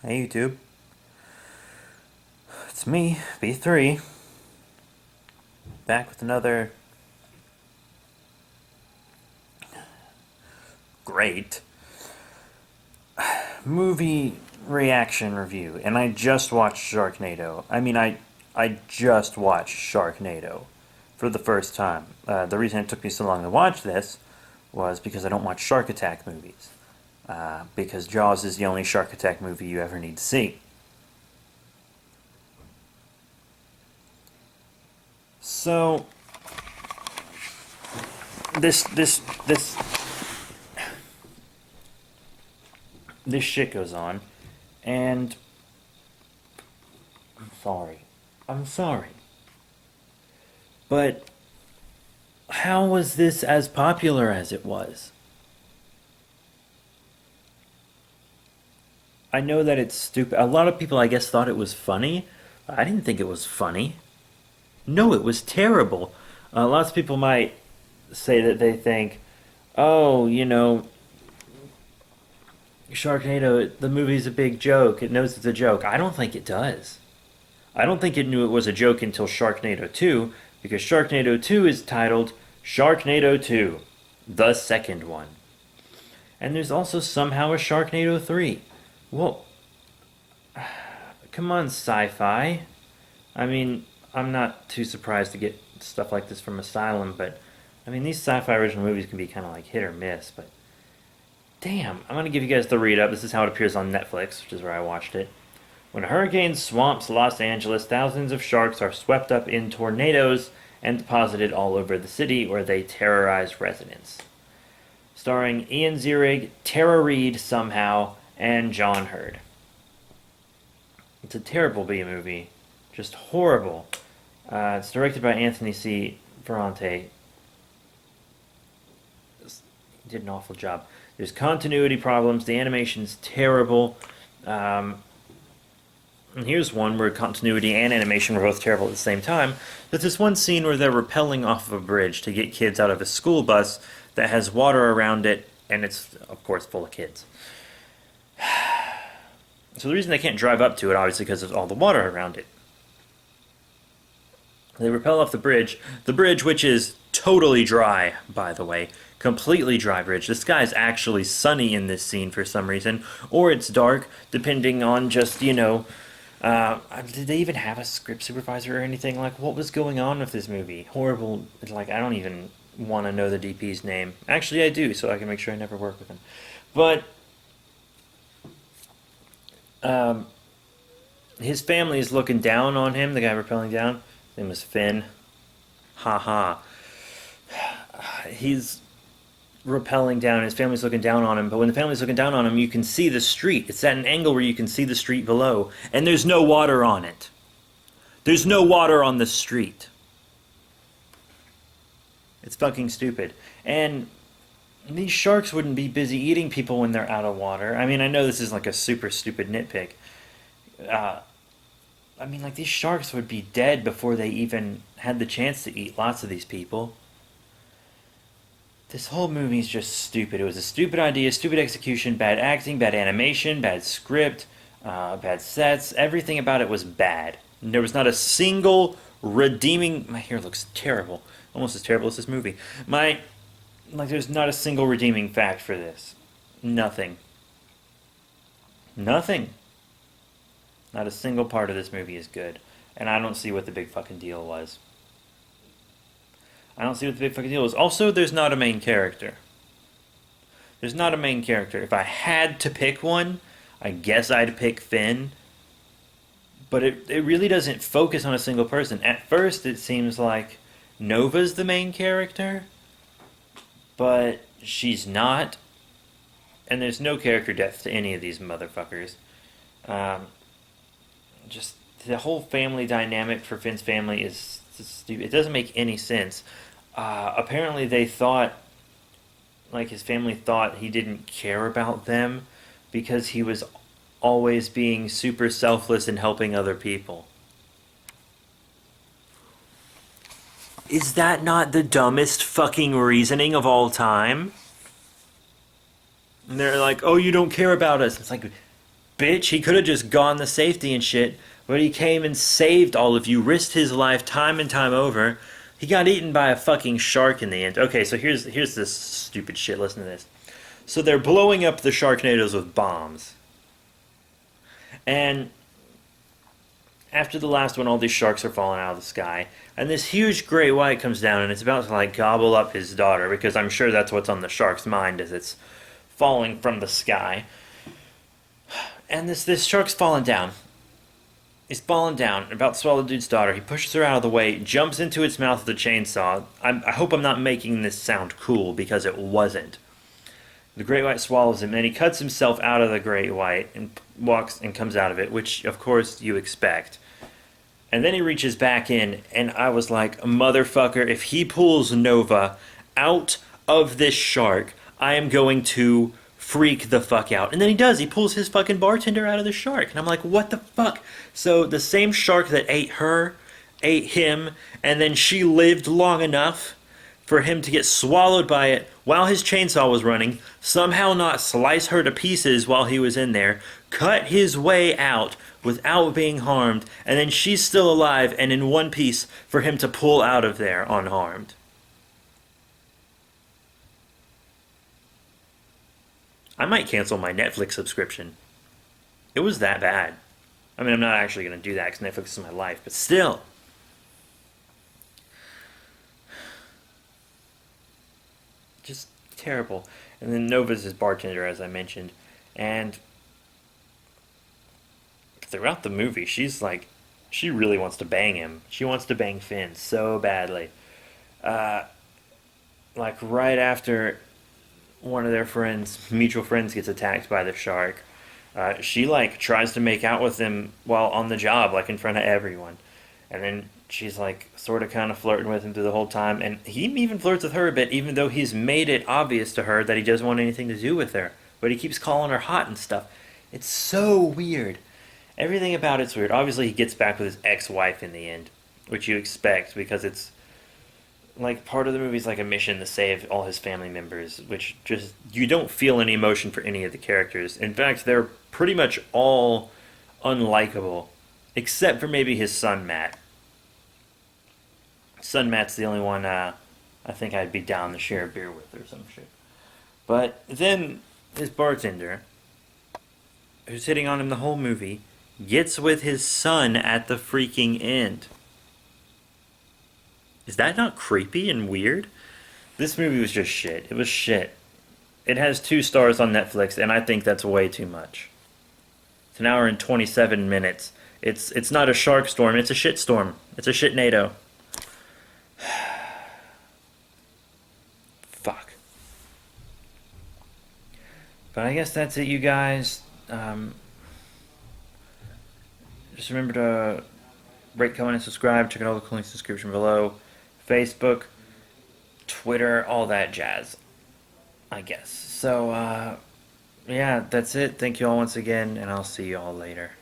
Hey YouTube, it's me, B3, back with another great movie reaction review. And I just watched Sharknado. I just watched Sharknado for the first time. The reason it took me so long to watch this was because I don't watch Shark Attack movies. Because Jaws is the only Shark Attack movie you ever need to see. So this this shit goes on, and I'm sorry, but how was this as popular as it was? I know that it's stupid. A lot of people, I guess, thought it was funny. I didn't think it was funny. No, it was terrible. Lots of people might say that they think, oh, Sharknado, the movie's a big joke. It knows it's a joke. I don't think it does. I don't think it knew it was a joke until Sharknado 2, because Sharknado 2 is titled Sharknado 2, the second one. And there's also somehow a Sharknado 3. Well, come on, sci-fi. I mean, I'm not too surprised to get stuff like this from Asylum, but I mean, these sci-fi original movies can be kind of like hit or miss, but damn, I'm going to give you guys the read-up. This is how it appears on Netflix, which is where I watched it. When a hurricane swamps Los Angeles, thousands of sharks are swept up in tornadoes and deposited all over the city, where they terrorize residents. Starring Ian Ziering, Tara Reid somehow, and John Hurd. It's a terrible B-movie. Just horrible. It's directed by Anthony C. Ferrante. He did an awful job. There's continuity problems. The animation's terrible. And here's one where continuity and animation were both terrible at the same time. There's this one scene where they're rappelling off of a bridge to get kids out of a school bus that has water around it, and it's, of course, full of kids. So the reason they can't drive up to it, obviously, because of all the water around it. They rappel off the bridge which is totally dry, by the way. Completely dry bridge. The sky is actually sunny in this scene for some reason, or it's dark, depending on just, did they even have a script supervisor or anything? Like, what was going on with this movie? Horrible. Like, I don't even want to know the DP's name. Actually, I do, so I can make sure I never work with him. But his family is looking down on him, the guy rappelling down. His name is Finn. Haha. He's rappelling down, his family's looking down on him, but when the family's looking down on him, you can see the street. It's at an angle where you can see the street below, and there's no water on it. There's no water on the street. It's fucking stupid. And these sharks wouldn't be busy eating people when they're out of water. I mean, I know this is like a super stupid nitpick. These sharks would be dead before they even had the chance to eat lots of these people. This whole movie is just stupid. It was a stupid idea, stupid execution, bad acting, bad animation, bad script, bad sets. Everything about it was bad. And there was not a single redeeming... My hair looks terrible. Almost as terrible as this movie. There's not a single redeeming fact for this. Nothing. Nothing. Not a single part of this movie is good. And I don't see what the big fucking deal was. I don't see what the big fucking deal was. Also, there's not a main character. There's not a main character. If I had to pick one, I guess I'd pick Finn. But it really doesn't focus on a single person. At first, it seems like Nova's the main character. But she's not. And there's no character depth to any of these motherfuckers. Just the whole family dynamic for Finn's family is stupid. It doesn't make any sense. Apparently they thought, his family thought he didn't care about them because he was always being super selfless and helping other people. Is that not the dumbest fucking reasoning of all time? And they're like, oh, you don't care about us. It's like, bitch. He could have just gone the safety and shit, but he came and saved all of you, risked his life time and time over. He got eaten by a fucking shark in the end. Okay, so here's this stupid shit. Listen to this. So they're blowing up the Sharknadoes with bombs. And after the last one, all these sharks are falling out of the sky. And this huge great white comes down and it's about to like gobble up his daughter, because I'm sure that's what's on the shark's mind as it's falling from the sky. And this shark's falling down. He's falling down, about to swallow the dude's daughter. He pushes her out of the way, jumps into its mouth with a chainsaw. I hope I'm not making this sound cool, because it wasn't. The great white swallows him, and he cuts himself out of the great white and walks and comes out of it, which, of course, you expect. And then he reaches back in, and I was like, motherfucker, if he pulls Nova out of this shark, I am going to freak the fuck out. And then he does. He pulls his fucking bartender out of the shark. And I'm like, what the fuck? So the same shark that ate her, ate him, and then she lived long enough for him to get swallowed by it while his chainsaw was running, somehow not slice her to pieces while he was in there, cut his way out without being harmed, and then she's still alive and in one piece for him to pull out of there unharmed. I might cancel my Netflix subscription. It was that bad. I mean, I'm not actually going to do that because Netflix is my life, but still. Just terrible. And then Nova's his bartender, as I mentioned. And throughout the movie, she's like, she really wants to bang him. She wants to bang Finn so badly. Like right after one of their friends, mutual friends, gets attacked by the shark, she like tries to make out with him while on the job, like in front of everyone. And then she's like sort of kind of flirting with him through the whole time, and he even flirts with her a bit, even though he's made it obvious to her that he doesn't want anything to do with her. But he keeps calling her hot and stuff. It's so weird. Everything about it's weird. Obviously, he gets back with his ex-wife in the end, which you expect, because it's like part of the movie is like a mission to save all his family members, which just, you don't feel any emotion for any of the characters. In fact, they're pretty much all unlikable, except for maybe his son Matt. Son Matt's the only one I think I'd be down to share a beer with or some shit. But then his bartender, who's hitting on him the whole movie, gets with his son at the freaking end. Is that not creepy and weird? This movie was just shit. It was shit. It has 2 stars on Netflix, and I think that's way too much. It's an hour and 27 minutes. It's not a shark storm, it's a shit storm. It's a shitnado. Fuck. But I guess that's it, you guys. Just remember to rate, comment, and subscribe. Check out all the links in the description below. Facebook, Twitter, all that jazz, I guess. So, yeah, that's it. Thank you all once again, and I'll see you all later.